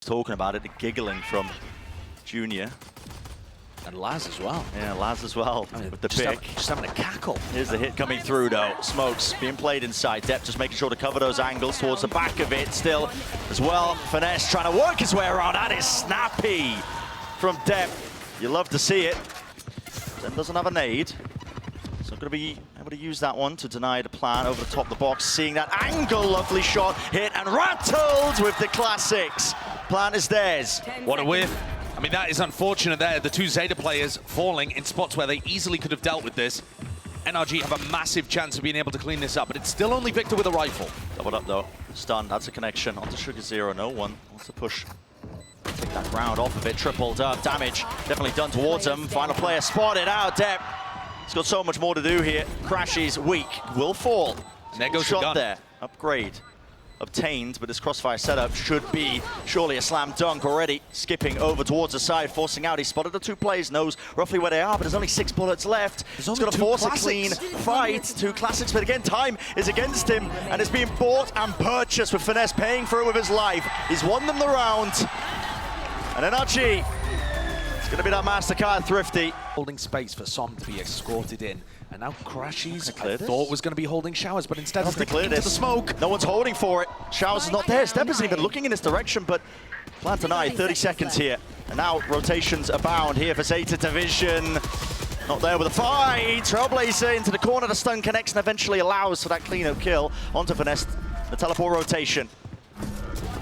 talking about it, the giggling from Junior. And Laz as well. Yeah, Laz as well, I mean, with the just pick. Just having a cackle. Here's the hit coming through though. Smokes being played inside. Depp just making sure to cover those angles towards the back of it still as well. Finesse trying to work his way around. That is snappy from Depp. You love to see it. Zen doesn't have a nade. So going to be able to use that one to deny the plan over the top of the box. Seeing that angle, lovely shot, hit and rattled with the classics. Plan is theirs. What a whiff. I mean, that is unfortunate there. The two Zeta players falling in spots where they easily could have dealt with this. NRG have a massive chance of being able to clean this up, but it's still only Victor with a rifle. Doubled up though. Stun, that's a connection onto Sugar Zero. No one wants to push. Take that ground off of it, tripled up. Damage definitely done towards him. Final player spotted out. Depp. He's got so much more to do here. Crashes weak, will fall. And there goes shot the gun. There. Upgrade obtained, but this crossfire setup should be surely a slam dunk already. Skipping over towards the side, forcing out. He spotted the two players, knows roughly where they are, but there's only 6 bullets left. He's going to force a clean fight. 2 classics, but again, time is against him, and it's being bought and purchased with Finesse, paying for it with his life. He's won them the round. And NRG, it's going to be that MasterCard Thrifty. Holding space for Som to be escorted in. And now Crashies, I thought was going to be holding Showers, but instead Has to clear into this. the smoke. No one's holding for it. Showers is not there. Step isn't even looking in this direction, but plan denied. 30 seconds here. And now rotations abound here for Zeta Division. Not there with a fight. Trailblazer into the corner. The stun connects and eventually allows for that clean-up kill onto Finesse. The teleport rotation.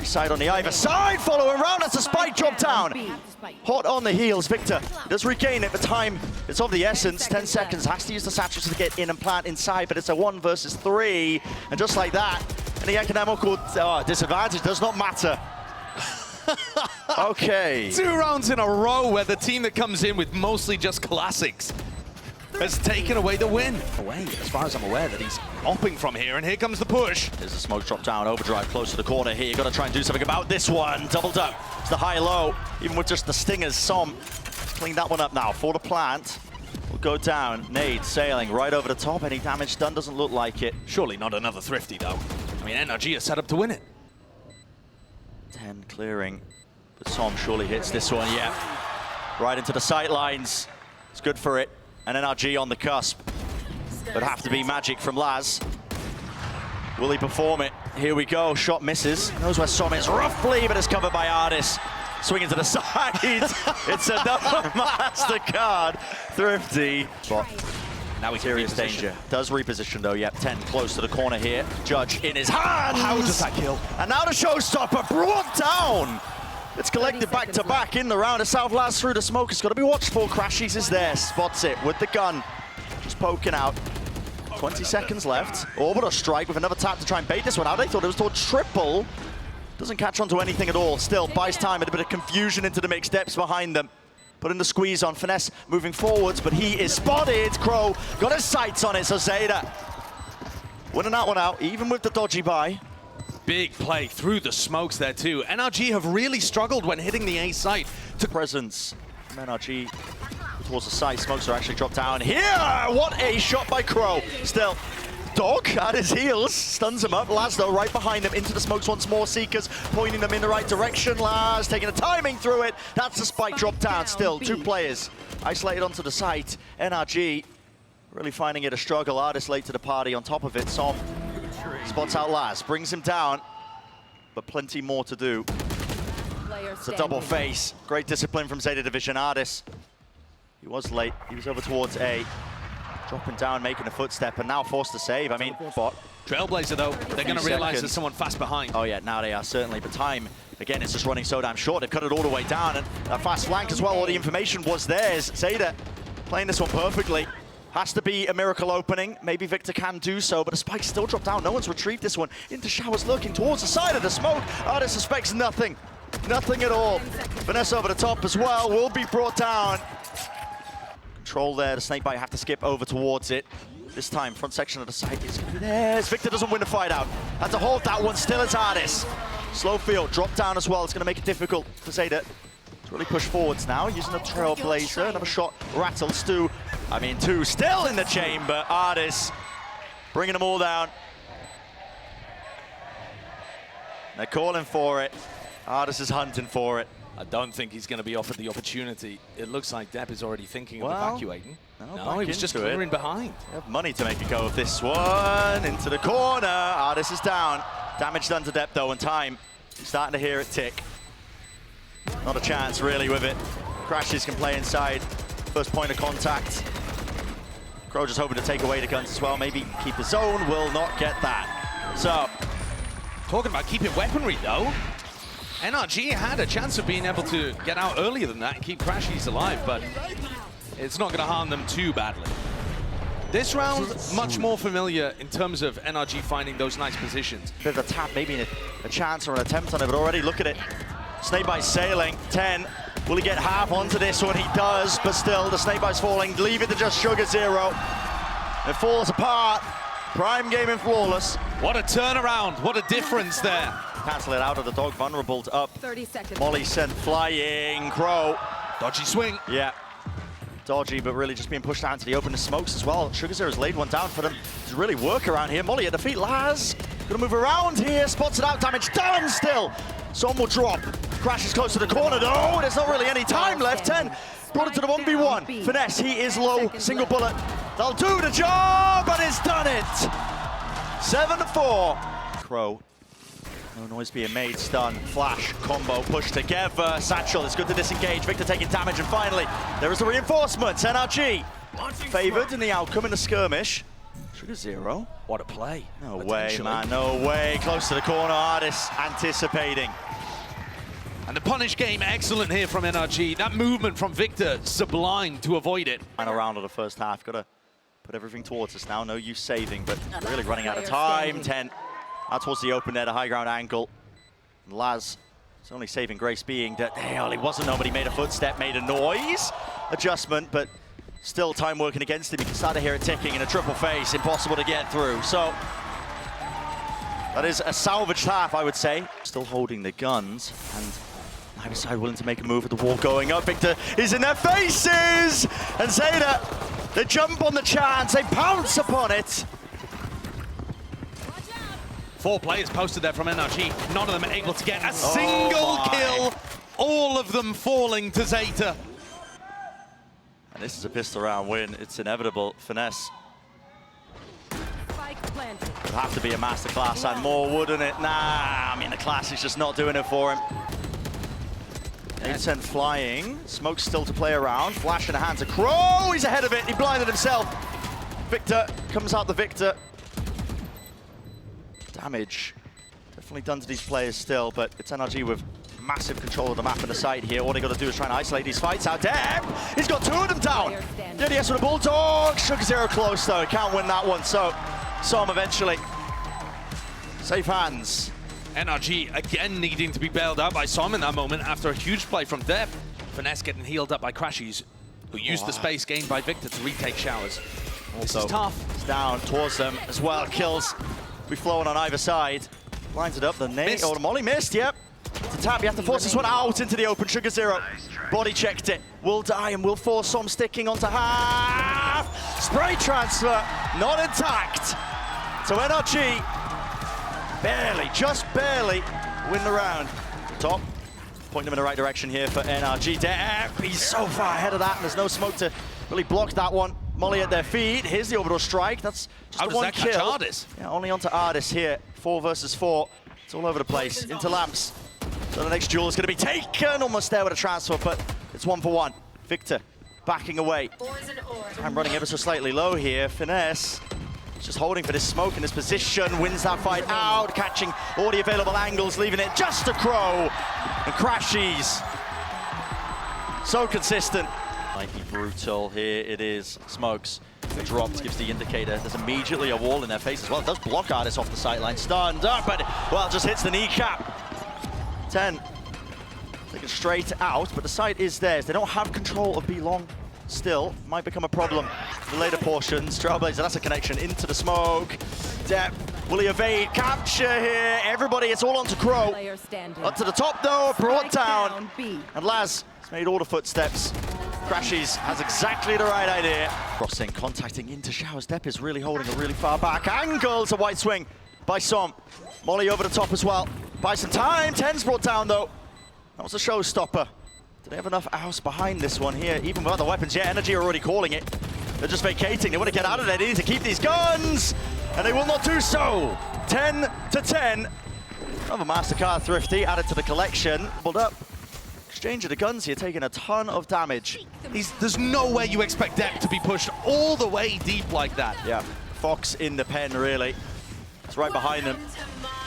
Side on the either side, following around, that's a spike drop down. Hot on the heels, Victor does regain it, but time it's of the essence. 10 seconds, has to use the satchels to get in and plant inside, but it's a 1 versus 3. And just like that, any economical disadvantage does not matter. Okay. 2 rounds in a row where the team that comes in with mostly just classics has taken away the win. Away, as far as I'm aware, that he's hopping from here, and here comes the push. There's a smoke drop down, overdrive close to the corner here. You got to try and do something about this one. Doubled up. It's the high-low, even with just the stingers. Som clean that one up now for the plant. Will go down. Nade sailing right over the top. Any damage done? Doesn't look like it. Surely not another Thrifty, though. I mean, NRG is set up to win it. 10 clearing, but Som surely hits this one. Yeah, right into the sight lines. It's good for it. And NRG on the cusp, but have to be magic from Laz. Will he perform it? Here we go, shot misses. Knows where Som is roughly, but it's covered by Ardis. Swinging to the side. It's another MasterCard Thrifty. But now he's serious danger. Does reposition though, yep. 10 close to the corner here. Judge in his hands. How does that kill? And now the showstopper brought down. It's collected back to back in the round of South Laz through the smoke. It's got to be watched for. Crashies is there, spots it with the gun. Just poking out. 20 seconds left. Orbital strike with another tap to try and bait this one out. They thought it was toward triple. Doesn't catch onto anything at all. Still buys time and a bit of confusion into the mix. Depths behind them. Putting the squeeze on. Finesse moving forwards, but he is spotted. Crow got his sights on it, so Zeta winning that one out, even with the dodgy buy. Big play through the smokes there too. NRG have really struggled when hitting the A site. To presence from NRG towards the side. Smokes are actually dropped down here. What a shot by Crow. Still, Dog at his heels, stuns him up. Laz though right behind him into the smokes once more. Seekers pointing them in the right direction. Laz taking the timing through it. That's the spike drop down. Still 2 players isolated onto the site. NRG really finding it a struggle. Ardis late to the party on top of it. Som spots out Laz, brings him down, but plenty more to do. It's a double face. Great discipline from Zeta Division. Ardis, he was late. He was over towards A. Dropping down, making a footstep, and now forced to save. I mean, bot. Trailblazer, though, they're going to realize there's someone fast behind. Oh, yeah, now they are certainly. But time, again, it's just running so damn short. They've cut it all the way down, and that fast flank as well. All the information was theirs. Zeta playing this one perfectly. Has to be a miracle opening. Maybe Victor can do so, but the spike's still dropped down. No one's retrieved this one. Into Showers looking towards the side of the smoke. Ardis suspects nothing. Nothing at all. Vanessa over the top as well. Will be brought down. Control there. The snakebite have to skip over towards it. This time, front section of the site is going to be there. Victor doesn't win the fight out. Had to hold that one. Still it's Ardis. Slow field. Drop down as well. It's going to make it difficult for Zeta to really push forwards now. Using the Trailblazer. Another shot. Rattles. Two still in the chamber. Ardis bringing them all down. They're calling for it. Artis is hunting for it. I don't think he's going to be offered the opportunity. It looks like Depp is already thinking of evacuating. No, he was just clearing behind. They have money to make a go of this one. Into the corner. Artis is down. Damage done to Depp though, and time. Starting to hear it tick. Not a chance really with it. Crashes can play inside. First point of contact. Crow just hoping to take away the guns as well. Maybe keep the zone. Will not get that. So, talking about keeping weaponry though. NRG had a chance of being able to get out earlier than that and keep Crashies alive, but it's not going to harm them too badly. This round, much more familiar in terms of NRG finding those nice positions. Bit of a tap, maybe a chance or an attempt on it, but already look at it. Snake by sailing, 10. Will he get half onto this one? He does, but still, the Snake Bite's falling. Leave it to just Sugar Zero. It falls apart. Prime gaming flawless. What a turnaround, what a difference there. Cancel it out of the dog, vulnerable to up. 30 seconds. Molly sent flying, Crow. Dodgy swing. Yeah, dodgy, but really just being pushed out into the open. The smokes as well. Sugar Zero's laid one down for them to really work around here. Molly at the feet, Laz. Gonna move around here, spots it out, damage done still. Some will drop. Crash is close to the corner, though. There's not really any time left. 10 brought it to the 1v1. Finesse, he is low, single bullet. They'll do the job, and it's done it. 7-4. Crow. No noise being made, stun, flash, combo, push together. Satchel is good to disengage. Victor taking damage, and finally, there is the reinforcements. NRG favored in the outcome in the skirmish. Sugar Zero. What a play. No way, man, no way. Close to the corner, Artis anticipating. And the punish game, excellent here from NRG. That movement from Victor, sublime to avoid it. Final round of the first half, gotta put everything towards us now. No use saving, but really running out of time. 10. Out towards the open there, the high ground angle. And Laz, his only saving grace being that, hell, he wasn't nobody, made a footstep, made a noise. Adjustment, but still time working against him. You can start to hear it ticking in a triple face, impossible to get through. So, that is a salvaged half, I would say. Still holding the guns, and neither side willing to make a move with the wall going up. Victor is in their faces! And ZETA, they jump on the chance, they pounce upon it. 4 players posted there from NRG. None of them able to get a single kill. All of them falling to ZETA. And this is a pistol round win. It's inevitable. Finesse. Would have to be a masterclass and more, wouldn't it? Nah, I mean, the class is just not doing it for him. 8-10 flying. Smoke still to play around. Flash in the hands of Crow. He's ahead of it. He blinded himself. Victor comes out the victor. Damage definitely done to these players still, but it's NRG with massive control of the map and the site here. All they got to do is try and isolate these fights out. Damn! He's got 2 of them down. DDS with a Bulldog. Sugar Zero close though. Can't win that one. So saw him eventually. Safe hands. NRG again needing to be bailed out by Som in that moment after a huge play from Depp. Finesse getting healed up by Crashies, who used the space gained by Victor to retake showers. This is tough. It's down towards them as well. Kills be flowing on either side. Lines it up, the nade, oh, the molly missed, yep. It's a tap, you have to force this one out into the open. Sugar Zero, body checked it. Will die and will force some sticking onto half. Spray transfer, not intact. So NRG, barely, just barely win the round. Top, pointing them in the right direction here for NRG. He's so far ahead of that, and there's no smoke to really block that one. Molly at their feet. Here's the orbital strike. That's just the one kill. How does that catch Artis? Yeah, only onto Artis here. 4 versus 4. It's all over the place. Into lamps. So the next duel is going to be taken. Almost there with a transfer, but it's 1-for-1. Victor backing away. I'm running ever so slightly low here. Finesse just holding for this smoke in this position. Wins that fight out. Catching all the available angles. Leaving it just to Crow. And Crashies. So consistent. Might be brutal. Here it is. Smokes. Dropped, gives the indicator. There's immediately a wall in their face as well. It does block Artis off the sideline. Stunned up, but, well, just hits the kneecap. 10. Taken straight out, but the site is theirs. They don't have control of B long still. Might become a problem for the later portions. Trailblazer, that's a connection into the smoke. Depp, will he evade? Capture here. Everybody, it's all onto Crow. Up to the top, though. Brought down. And Laz has made all the footsteps. Crashies has exactly the right idea. Crossing, contacting into showers. Depp is really holding a really far back angle. It's a white swing. by Som. Molly over the top as well. Buy some time. 10's brought down though. That was a showstopper. Do they have enough house behind this one here? Even without the weapons yet, NRG are already calling it. They're just vacating. They want to get out of there. They need to keep these guns, and they will not do so. 10 to 10. Another MasterCard Thrifty added to the collection. Pulled up. Exchange of the guns here, taking a ton of damage. There's no way you expect Depp to be pushed all the way deep like that. Yeah, Fox in the pen, really. It's right behind them.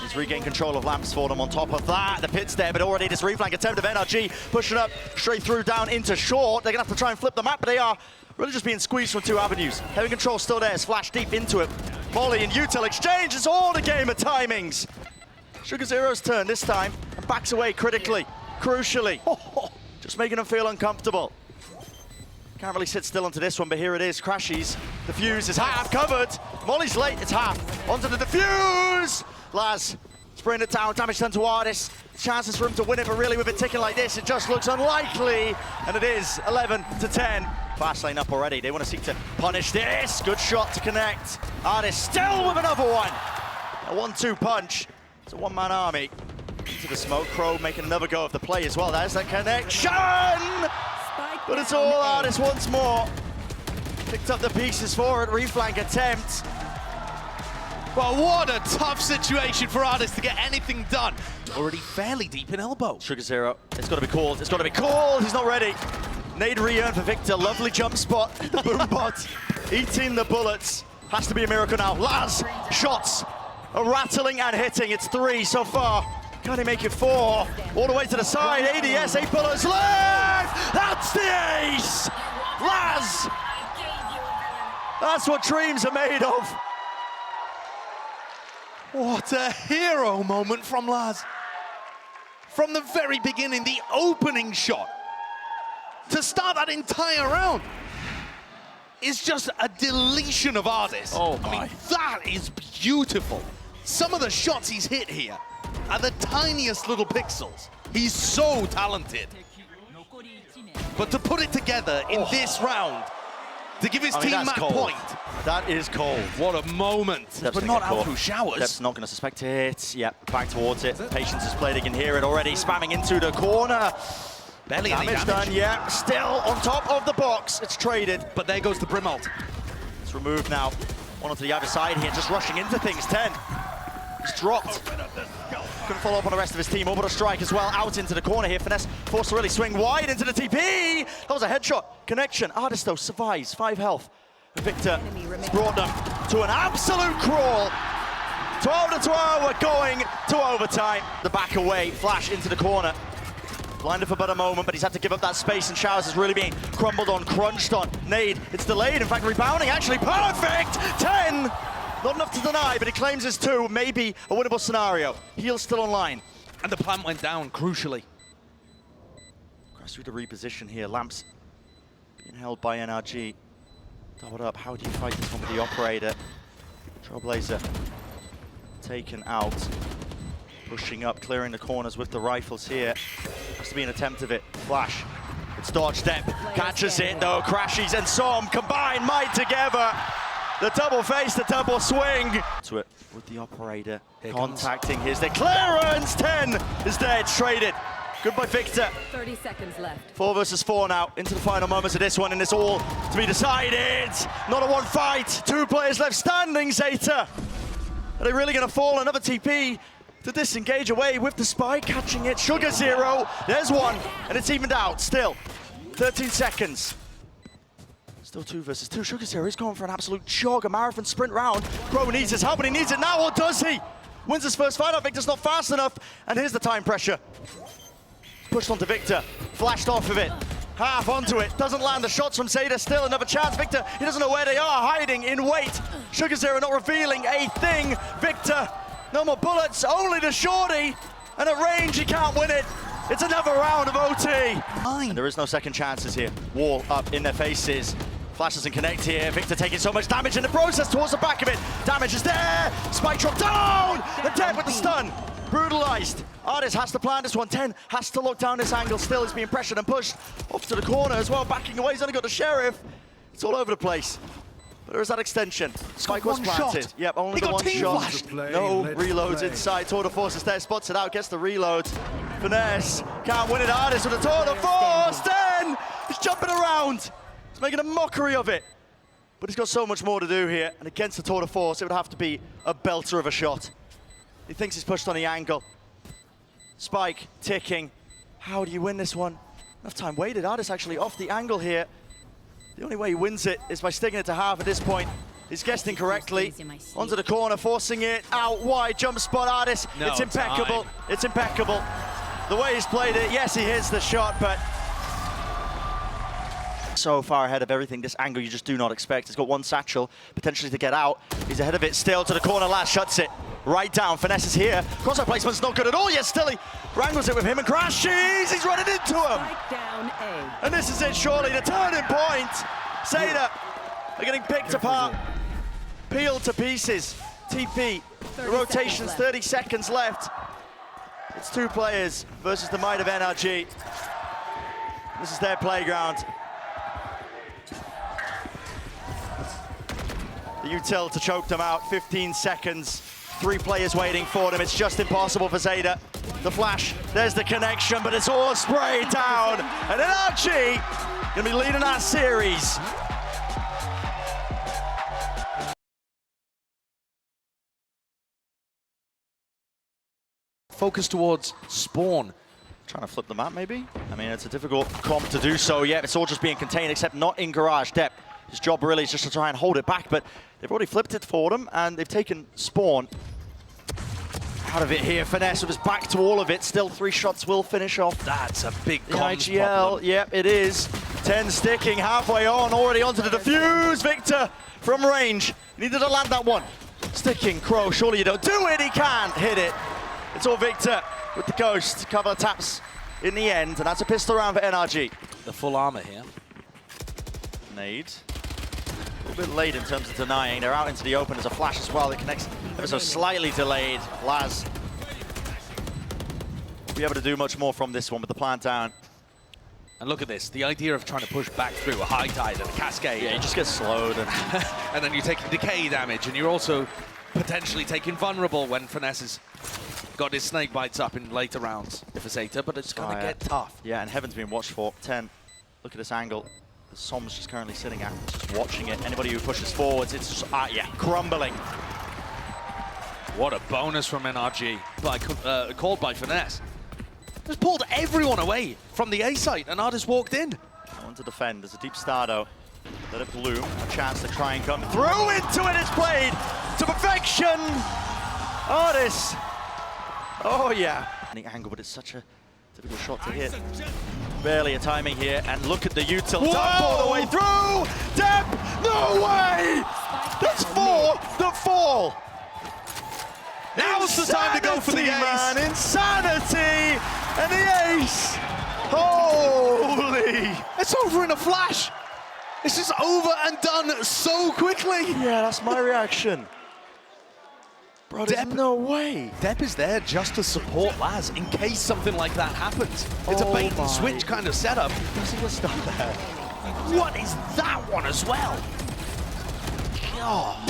He's regained control of lamps for them. On top of that, the pit's there, but already this reflank attempt of NRG pushing up straight through down into short. They're gonna have to try and flip the map, but they are really just being squeezed from two avenues. Heavy control still there, Splash deep into it. Molly and Util exchange, it's all a game of timings. Sugar Zero's turn this time, and backs away critically, crucially. Just making them feel uncomfortable. Can't really sit still onto this one, but here it is, Crashies. The fuse is half covered. Molly's late, it's half. Onto the defuse! Laz, spraying it down, damage done to Artis. Chances for him to win it, but really with it ticking like this, it just looks unlikely. And it is 11 to 10. Fast lane up already, they want to seek to punish this. Good shot to connect. Artis still with another one. A 1-2 punch. It's a one-man army. Into the smoke, Crow making another go of the play as well. There's that connection! But it's all Artis once more. Picked up the pieces for it, reflank attempt. Well, what a tough situation for Artis to get anything done. Already fairly deep in elbow. Sugar Zero, it's got to be called, it's got to be called. He's not ready. Nade re-earn for Victor, lovely jump spot. The boom bot, eating the bullets. Has to be a miracle now. Laz, shots are rattling and hitting. It's 3 so far. Can he make it 4? All the way to the side, ADS, 8 bullets left! That's the ace! Laz! That's what dreams are made of. What a hero moment from Laz. From the very beginning, the opening shot, to start that entire round, is just a deletion of Artis. Oh my. I mean, that is beautiful. Some of the shots he's hit here are the tiniest little pixels. He's so talented. But to put it together in this round, to give his team that point. That is cold. What a moment. But not out through showers. Depp's not going to suspect it. Yep, back towards it. Patience is played, he can hear it already. Spamming into the corner. Barely any damage done, yeah. Still on top of the box. It's traded. But there goes the Brim ult. It's removed now. One onto the other side here, just rushing into things. 10. He's dropped. Couldn't follow up on the rest of his team. Orbital strike as well, out into the corner here. Finesse forced to really swing wide into the TP. That was a headshot. Connection. Artis though survives. 5 health. Victor has brought them to an absolute crawl. 12 to 12, we're going to overtime. The back away, Flash into the corner. Blinded for but a moment, but he's had to give up that space, and Showers is really being crumbled on, crunched on. Nade, it's delayed, in fact rebounding, actually perfect! 10! Not enough to deny, but he claims his 2, maybe a winnable scenario. Heel's still online. And the plant went down, crucially. Cross through the reposition here, Lamps being held by NRG. Doubled up, how do you fight this one with the operator? Trailblazer taken out. Pushing up, clearing the corners with the rifles here. Has to be an attempt of it. Flash, it's dodged. Depp catches it though. Crashies and Som combine might together. The double face, the double swing. To it with the operator contacting his clearance. 10 is there, it's traded. Goodbye, Victor. 30 seconds left. 4 versus 4 now, into the final moments of this one, and it's all to be decided. Not a one fight, 2 players left standing, ZETA. Are they really gonna fall? Another TP to disengage away with the spy, catching it. Sugar Zero, there's one, and it's evened out still. 13 seconds. Still 2 versus 2. Sugar Zero is going for an absolute jog, a marathon sprint round. Crow needs his help, and he needs it now, or does he? Wins his first fight. Victor's not fast enough, and here's the time pressure. Pushed onto Victor, flashed off of it. Half onto it, doesn't land the shots from ZETA, still another chance. Victor, he doesn't know where they are, hiding in wait. Sugar Zero not revealing a thing. Victor, no more bullets, only the shorty. And at range, he can't win it. It's another round of OT. And there is no second chances here. Wall up in their faces. Flash doesn't connect here. Victor taking so much damage in the process towards the back of it. Damage is there. Spike drop down. And Depp with the stun. Brutalized. Artis has to plan this one. 10 has to lock down this angle. Still is being pressured and pushed off to the corner as well. Backing away. He's only got the Sheriff. It's all over the place. But there is that extension. Spike was one planted. shot. Yep, only He the got one team shot. flashed. No reloads inside. Tour de Force is there, spots it out, gets the reload. Finesse, can't win it. Artist with a Tour de Force. 10! He's jumping around. He's making a mockery of it. But he's got so much more to do here. And against the Tour de Force, it would have to be a belter of a shot. He thinks he's pushed on the angle. Spike ticking. How do you win this one? Enough time waited. Artist actually off the angle here. The only way he wins it is by sticking it to half at this point. He's guessed incorrectly. Onto the corner, forcing it out wide. Jump spot, Artist. No it's impeccable. time. It's impeccable. The way he's played it, yes, he hits the shot, but so far ahead of everything. This angle you just do not expect. He's got one satchel, potentially to get out. He's ahead of it still to the corner. Last shuts it right down. Finesse is here. Crossbar placement's not good at all. Yet still he wrangles it with him and crashes. He's running into him. Down A. And this is it, surely the turning point. ZETA are getting picked apart, peeled to pieces. TP, the rotations, 30 seconds left. It's two players versus the might of NRG. This is their playground. The util to choke them out, 15 seconds. Three players waiting for them. It's just impossible for ZETA. The flash, there's the connection, but it's all sprayed down. And NRG gonna be leading that series. Focus towards spawn. Trying to flip the map, maybe? I mean, it's a difficult comp to do so. Yeah, it's all just being contained, except not in garage depth. His job really is just to try and hold it back, but they've already flipped it for them, and they've taken spawn out of it here. Finesse with his back to all of it. Still 3 shots will finish off. That's a big The comms IGL, problem. yep, it is. 10 sticking, halfway on, already onto the defuse. Victor from range. Needed to land that one. Sticking, Crow, surely you don't do it, he can't hit it. It's all Victor with the ghost. Couple of taps in the end, and that's a pistol round for NRG. The full armor here. Nade. A little bit late in terms of denying. They're out into the open. There's a flash as well that connects ever so slightly delayed. Laz will be able to do much more from this one, but the plant down. And look at this, the idea of trying to push back through a high tide and a cascade. Yeah, you just get slowed. And and then you're taking decay damage, and you're also potentially taking vulnerable when Finesse has got his snake bites up in later rounds for ZETA, but it's going to get tough. Yeah, and Heaven's being watched for. 10. Look at this angle. The Som's just currently sitting at, just watching it. Anybody who pushes forwards, it's just, yeah, crumbling. What a bonus from NRG, called by Finesse. Just pulled everyone away from the A site, and Artist walked in. One to defend. There's a deep Stardo. Let it bloom. A chance to try and come through into it. It's played to perfection. Artist. Oh, yeah. The angle, but it's such a difficult shot to hit. Barely a timing here, and look at the util. Dump all the way through. Depp, no way. That's 4 that fall. Now's the time to go for the ace. Man. Insanity, and the ace. Holy. It's over in a flash. This is over and done so quickly. Yeah, that's my reaction. Bro, there's no way. Depp is there just to support Laz in case something like that happens. It's a bait and switch kind of setup. See what's done there. What is that one as well? God.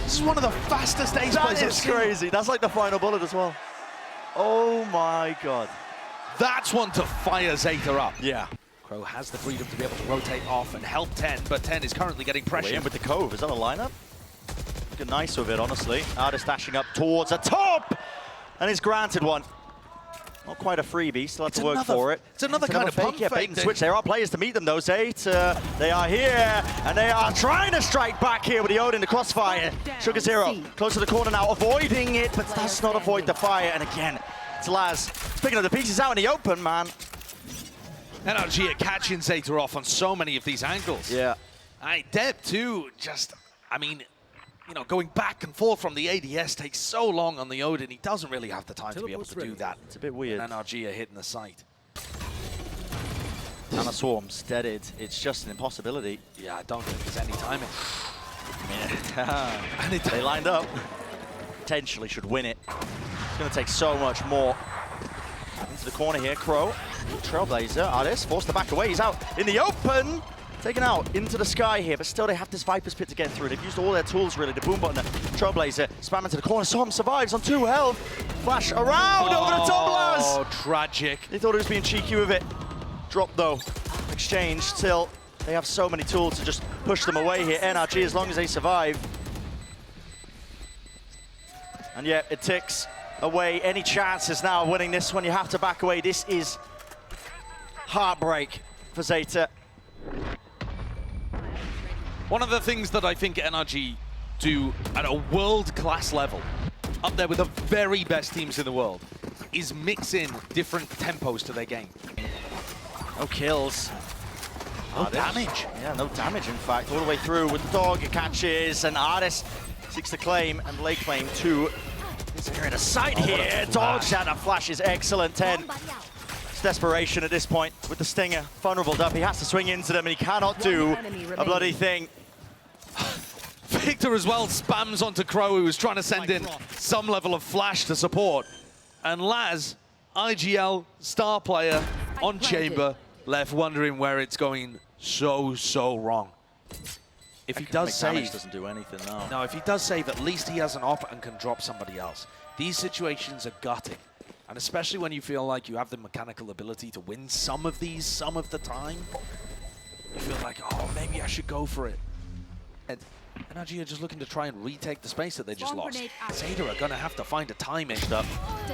This is one of the fastest ace plays That I've is seen. crazy. That's like the final bullet as well. Oh my God. That's one to fire ZETA up. Yeah. Crow has the freedom to be able to rotate off and help 10, but 10 is currently getting pressure. In with the Cove. Is that a lineup? Looking nice with it, honestly. Artist dashing up towards the top, and he's granted one. Not quite a freebie, still have to work for it. It's another kind of pump fake. Yeah, bait fake and thing. switch. There are players to meet them though. ZETA, they are here, and they are trying to strike back here with the Odin, the crossfire. Sugar Zero, close to the corner now, avoiding it, but does not avoid the fire. And again, it's Laz picking up the pieces out in the open, man. NRG are catching ZETA off on so many of these angles. Yeah. Deb too, just, I mean, you know, going back and forth from the ADS takes so long on the Odin, he doesn't really have the time to be able to do that. It's a bit weird. And NRG are hitting the site. Nana Swarms deaded. It's just an impossibility. Yeah, I don't think there's any timing. Yeah. They lined up. Potentially should win it. It's going to take so much more. Into the corner here, Crow. Trailblazer, Artist, forced to back away. He's out in the open. taken out into the sky here, but still they have this Viper's Pit to get through. They've used all their tools, really. The boom button, the Trailblazer, spam into the corner. Som survives on 2 health. Flash around over the top, Laz. Oh, tragic. They thought he was being cheeky with it. Drop, though. Exchange, still. They have so many tools to just push them away here. NRG, as long as they survive. And yeah, it ticks away any chances now of winning this one. You have to back away. This is heartbreak for ZETA. One of the things that I think NRG do at a world-class level, up there with the very best teams in the world, is mix in different tempos to their game. No kills. No damage. Yeah, no damage, in fact. All the way through with the dog, it catches, and Artis seeks to claim, and lay claim too. They're in a sight here. Dodge out of flash is excellent. 10. It's desperation at this point with the Stinger. Vulnerable up. He has to swing into them, and he cannot do a bloody thing. Victor as well spams onto Crow, who was trying to send in some level of flash to support. And Laz, IGL star player on Chamber, left wondering where it's going so wrong. If he does save, doesn't do anything, no. No, if he does save, at least he has an op and can drop somebody else. These situations are gutting. And especially when you feel like you have the mechanical ability to win some of these, some of the time, you feel like, oh, maybe I should go for it. And NRG are just looking to try and retake the space that they just lost. ZETA are gonna have to find a timing.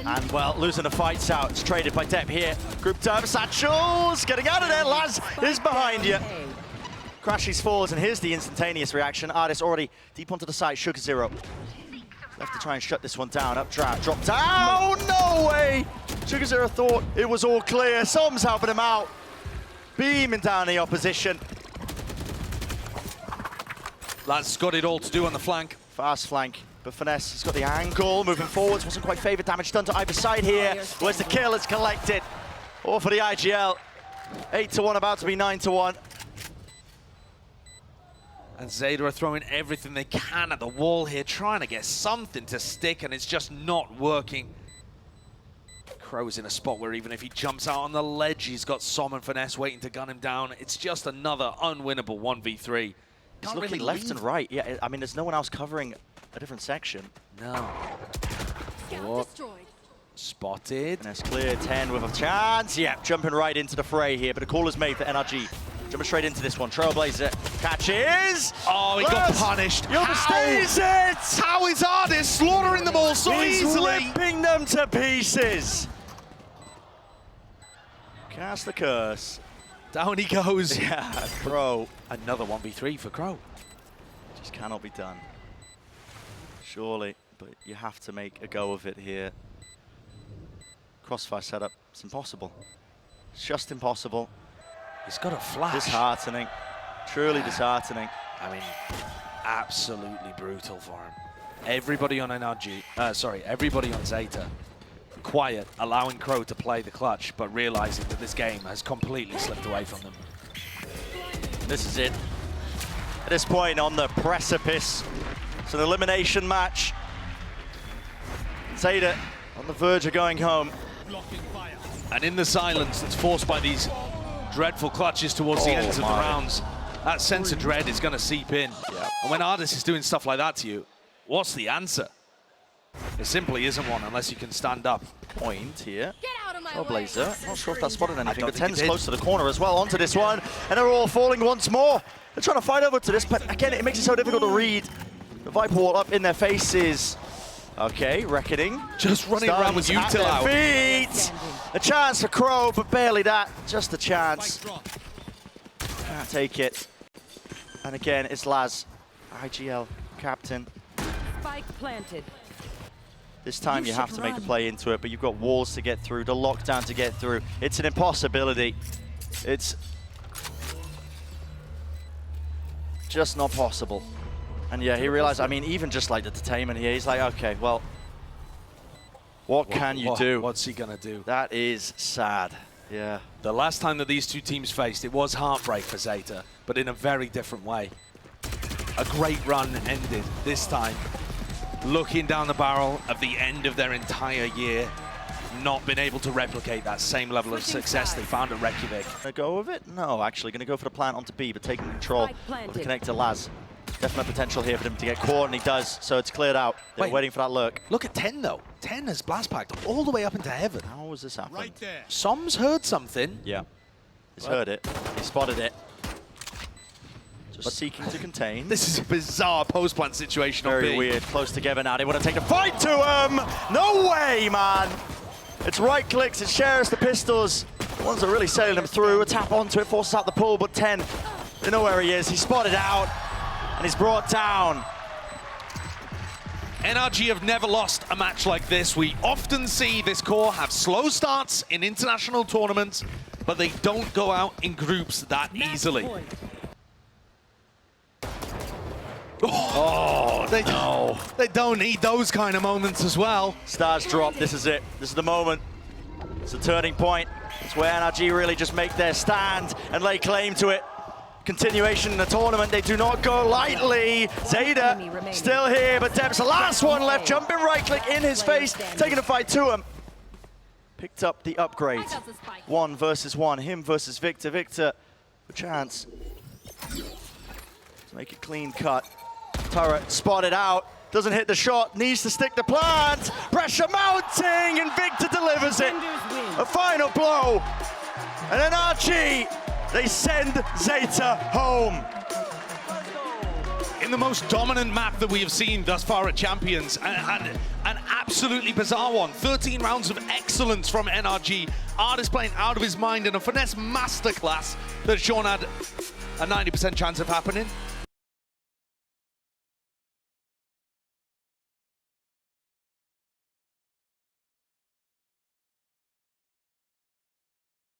And well, losing the fights out. It's traded by Depp here. Group term, Satchels getting out of there. Laz is behind you. Crashes falls, and here's the instantaneous reaction. Artis already deep onto the side. Sugar Zero left to try and shut this one down. Up drop down. No way. Sugar Zero thought it was all clear. Som's helping him out. Beaming down the opposition. Laz got it all to do on the flank. Fast flank, but Finesse has got the angle. Moving forwards, wasn't quite favored. Damage done to either side here. Where's the kill? It's collected. All for the IGL. 8-1, about to be 9-1. And ZETA are throwing everything they can at the wall here, trying to get something to stick, and it's just not working. Crow's in a spot where even if he jumps out on the ledge, he's got Som and Finesse waiting to gun him down. It's just another unwinnable 1v3. He's looking left and right. Yeah, I mean, there's no one else covering a different section. No. Oh. Spotted. Finesse clear, 10 with a chance. Yeah, jumping right into the fray here, but a call is made for NRG. Jumping straight into this one. Trailblazer catches. Oh, he got punished. He overstays it. How is Artis slaughtering them all so easily? He's ripping them to pieces. Cast the curse. Down he goes. Yeah, Crow. Another 1v3 for Crow. Just cannot be done. Surely, but you have to make a go of it here. Crossfire setup, it's impossible. It's just impossible. He's got a flash. Disheartening. Truly disheartening. I mean, absolutely brutal for him. Everybody on NRG, everybody on ZETA, quiet, allowing Crow to play the clutch, but realizing that this game has completely slipped away from them. This is it. At this point, on the precipice, it's an elimination match. ZETA on the verge of going home. And in the silence that's forced by these dreadful clutches towards the ends of the rounds, that sense of dread is going to seep in. Yeah. And when Artis is doing stuff like that to you, what's the answer? It simply isn't one unless you can stand up. Point here. Oh, Blazer. Not sure if that spotted anything, but 10's it close to the corner as well. Onto this one, and they're all falling once more. They're trying to fight over to this, but again, it makes it so difficult to read. The Viper wall up in their faces. Okay, Reckoning. Just running around with Util out. Feet. A chance for Crow, but barely that. Just a chance. Can't take it. And again, it's Laz, IGL captain. Spike planted. This time you have to make a play into it, but you've got walls to get through, the lockdown to get through. It's an impossibility. It's just not possible. And yeah, he realized, I mean, even just like the detainment here, he's like, okay, well, what can you do? What's he gonna do? That is sad, yeah. The last time that these two teams faced, it was heartbreak for ZETA, but in a very different way. A great run ended this time, looking down the barrel of the end of their entire year. not been able to replicate that same level of success they found at Reykjavik. Gonna go with it? No, actually, gonna go for the plant onto B, but taking control of the connector Laz. Definite potential here for him to get caught, and he does, so it's cleared out. They're Wait. waiting for that lurk. Look at 10 though. 10 has blast packed all the way up into heaven. How was this happening? Right there. Som's heard something. Yeah. He's heard it. He spotted it. Just seeking to contain. This is a bizarre post-plant situation on Very B. weird. Close together now. They want to take a fight to him. No way, man. It's right clicks. It shares the pistols. The ones that really sailing him through. A tap onto it, forces out the pull, but 10. They know where he is. He's spotted out, and he's brought down. NRG have never lost a match like this. We often see this core have slow starts in international tournaments, but they don't go out in groups that easily. Oh, they don't need those kind of moments as well. Stars drop. This is it. This is the moment. It's a turning point. It's where NRG really just make their stand and lay claim to it. Continuation in the tournament. They do not go lightly. ZETA still here, but Deb's the last one left. Jumping right click in his face, taking a fight to him. Picked up the upgrade. 1 versus 1. Him versus Victor. Victor, a chance to make it clean cut. Turret spotted out. Doesn't hit the shot. Needs to stick the plant. Pressure mounting, and Victor delivers it. A final blow. And NRG, they send ZETA home. In the most dominant map that we have seen thus far at Champions, and an absolutely bizarre one. 13 rounds of excellence from NRG. Artist playing out of his mind in a finesse masterclass that Sean had a 90% chance of happening.